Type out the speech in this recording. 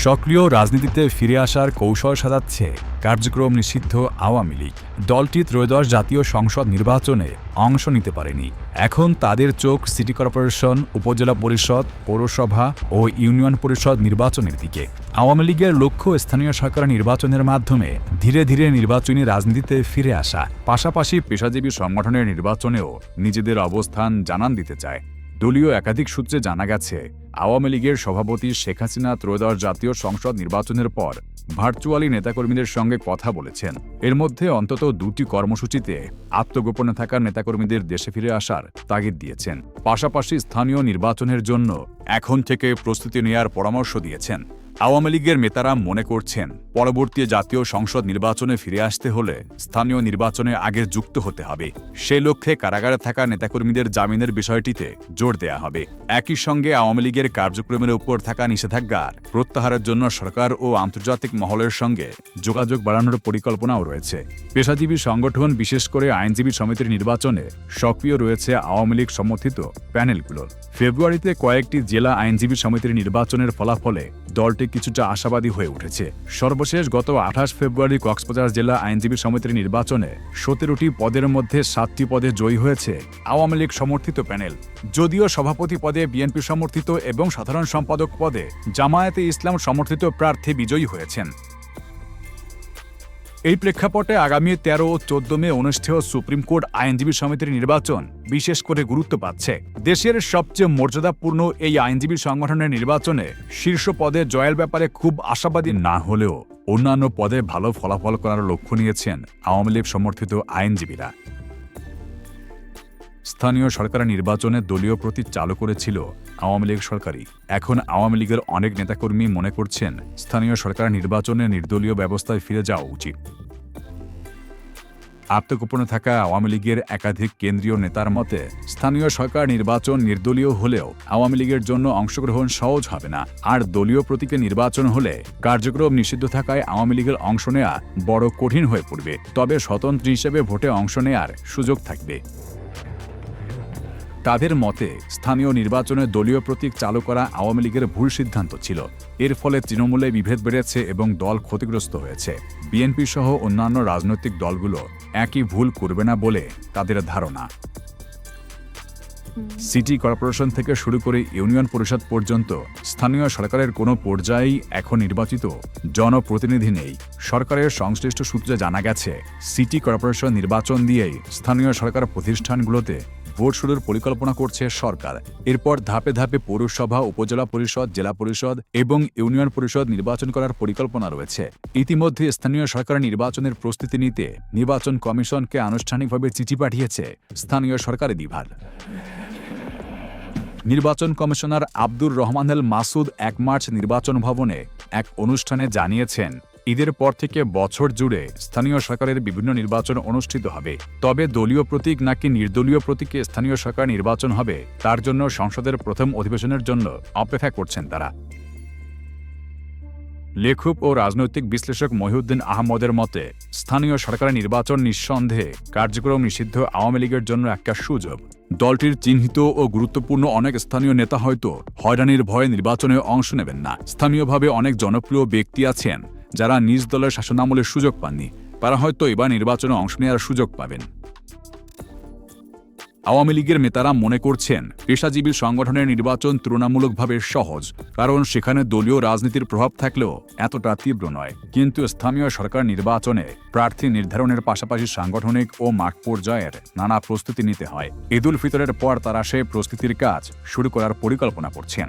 সক্রিয় রাজনীতিতে ফিরে আসার কৌশল সাজাচ্ছে কার্যক্রম নিষিদ্ধ আওয়ামী লীগ। দলটি ত্রয়োদশ জাতীয় সংসদ নির্বাচনে অংশ নিতে পারেনি। এখন তাদের চোখ সিটি কর্পোরেশন, উপজেলা পরিষদ, পৌরসভা ও ইউনিয়ন পরিষদ নির্বাচনের দিকে। আওয়ামী লীগের লক্ষ্য স্থানীয় সরকার নির্বাচনের মাধ্যমে ধীরে ধীরে নির্বাচনী রাজনীতিতে ফিরে আসা, পাশাপাশি পেশাজীবী সংগঠনের নির্বাচনেও নিজেদের অবস্থান জানান দিতে চায়। দলীয় একাধিক সূত্রে জানা গেছে, আওয়ামী লীগের সভাপতি শেখ হাসিনা ত্রয়োদশ জাতীয় সংসদ নির্বাচনের পর ভার্চুয়ালি নেতাকর্মীদের সঙ্গে কথা বলেছেন। এর মধ্যে অন্তত দুটি কর্মসূচিতে আত্মগোপনে থাকা নেতাকর্মীদের দেশে ফিরে আসার তাগিদ দিয়েছেন। পাশাপাশি স্থানীয় নির্বাচনের জন্য এখন থেকে প্রস্তুতি নেয়ার পরামর্শ দিয়েছেন। আওয়ামী লীগের নেতারা মনে করছেন, পরবর্তী জাতীয় সংসদ নির্বাচনে ফিরে আসতে হলে স্থানীয় নির্বাচনে আগে যুক্ত হতে হবে। সে লক্ষ্যে কারাগারে থাকা নেতাকর্মীদের জামিনের বিষয়টিতে জোর দেয়া হবে। একই সঙ্গে আওয়ামী লীগের কার্যক্রমের উপর থাকা নিষেধাজ্ঞার প্রত্যাহারের জন্য সরকার ও আন্তর্জাতিক মহলের সঙ্গে যোগাযোগ বাড়ানোর পরিকল্পনাও রয়েছে। পেশাজীবী সংগঠন, বিশেষ করে আইনজীবী সমিতির নির্বাচনে সক্রিয় রয়েছে আওয়ামী লীগ সমর্থিত প্যানেলগুলো। ফেব্রুয়ারিতে কয়েকটি জেলা আইনজীবী সমিতির নির্বাচনের ফলাফলে দলটি কিছুটা আশাবাদী হয়ে উঠেছে। সর্বশেষ গত 28 ফেব্রুয়ারি কক্সবাজার জেলা আইনজীবী সমিতির নির্বাচনে 17টি পদের মধ্যে 7টি পদে জয়ী হয়েছে আওয়ামী লীগ সমর্থিত প্যানেল। যদিও সভাপতি পদে বিএনপি সমর্থিত এবং সাধারণ সম্পাদক পদে জামায়াতে ইসলাম সমর্থিত প্রার্থী বিজয়ী হয়েছেন। এই প্রেক্ষাপটে আগামী 13 ও 14 মে অনুষ্ঠেয় সুপ্রিম কোর্ট আইনজীবী সমিতির নির্বাচন বিশেষ করে গুরুত্ব পাচ্ছে। দেশের সবচেয়ে মর্যাদাপূর্ণ এই আইনজীবী সংগঠনের নির্বাচনে শীর্ষ পদে জয়ের ব্যাপারে খুব আশাবাদী না হলেও অন্যান্য পদে ভালো ফলাফল করার লক্ষ্য নিয়েছেন আওয়ামী লীগ সমর্থিত আইনজীবীরা। স্থানীয় সরকার নির্বাচনে দলীয় প্রতীক চালু করেছিল আওয়ামী লীগ সরকারই। এখন আওয়ামী লীগের অনেক নেতাকর্মী মনে করছেন, স্থানীয় সরকার নির্বাচনে নির্দলীয় ব্যবস্থায় ফিরে যাওয়া উচিত। আত্মগোপনে থাকা আওয়ামী লীগের একাধিক কেন্দ্রীয় নেতার মতে, স্থানীয় সরকার নির্বাচন নির্দলীয় হলেও আওয়ামী লীগের জন্য অংশগ্রহণ সহজ হবে না। আর দলীয় প্রতীকে নির্বাচন হলে কার্যক্রম নিষিদ্ধ থাকায় আওয়ামী লীগের অংশ নেওয়া বড় কঠিন হয়ে পড়বে। তবে স্বতন্ত্র হিসেবে ভোটে অংশ নেওয়ার সুযোগ থাকবে। তাদের মতে, স্থানীয় নির্বাচনে দলীয় প্রতীক চালু করা আওয়ামী লীগের ভুল সিদ্ধান্ত ছিল। এর ফলে তৃণমূলে বিভেদ বেড়েছে এবং দল ক্ষতিগ্রস্ত হয়েছে। বিএনপি সহ অন্যান্য রাজনৈতিক দলগুলো একই ভুল করবে না বলে তাদের ধারণা। সিটি কর্পোরেশন থেকে শুরু করে ইউনিয়ন পরিষদ পর্যন্ত স্থানীয় সরকারের কোনো পর্যায়েই এখন নির্বাচিত জনপ্রতিনিধি নেই। সরকারের সংশ্লিষ্ট সূত্রে জানা গেছে, সিটি কর্পোরেশন নির্বাচন দিয়েই স্থানীয় সরকার প্রতিষ্ঠানগুলোতে ভোট শুরুর পরিকল্পনা করছে সরকার। এরপর ধাপে ধাপে পৌরসভা, উপজেলা পরিষদ, জেলা পরিষদ এবং ইউনিয়ন পরিষদ নির্বাচন করার পরিকল্পনা রয়েছে। ইতিমধ্যে স্থানীয় সরকার নির্বাচনের প্রস্তুতি নিতে নির্বাচন কমিশনকে আনুষ্ঠানিকভাবে চিঠি পাঠিয়েছে স্থানীয় সরকারি বিভাগ। নির্বাচন কমিশনার আব্দুর রহমান এল মাসুদ 1 মার্চ নির্বাচন ভবনে এক অনুষ্ঠানে জানিয়েছেন, ঈদের পর থেকে বছর জুড়ে স্থানীয় সরকারের বিভিন্ন নির্বাচন অনুষ্ঠিত হবে। তবে দলীয় প্রতীক নাকি নির্দলীয় প্রতীকে স্থানীয় সরকার নির্বাচন হবে, তার জন্য সংসদের প্রথম অধিবেশনের জন্য অপেক্ষা করছেন তারা। লেখক ও রাজনৈতিক বিশ্লেষক মহিউদ্দিন আহমদের মতে, স্থানীয় সরকারের নির্বাচন নিঃসন্দেহে কার্যক্রম নিষিদ্ধ আওয়ামী লীগের জন্য একটা সুযোগ। দলটির চিহ্নিত ও গুরুত্বপূর্ণ অনেক স্থানীয় নেতা হয়তো হয়রানির ভয়ে নির্বাচনে অংশ নেবেন না। স্থানীয়ভাবে অনেক জনপ্রিয় ব্যক্তি আছেন যারা নিজ দলের শাসনামলের সুযোগ পাননি, তারা হয়তো এবার নির্বাচনে অংশ নেওয়ার সুযোগ পাবেন। আওয়ামী লীগের নেতারা মনে করছেন, পেশাজীবী সংগঠনের নির্বাচন তুলনামূলকভাবে সহজ, কারণ সেখানে দলীয় রাজনীতির প্রভাব থাকলেও এতটা তীব্র নয়। কিন্তু স্থানীয় সরকার নির্বাচনে প্রার্থী নির্ধারণের পাশাপাশি সাংগঠনিক ও মাঠ পর্যায়ের নানা প্রস্তুতি নিতে হয়। ঈদুল ফিতরের পর তারা সেই প্রস্তুতির কাজ শুরু করার পরিকল্পনা করছেন।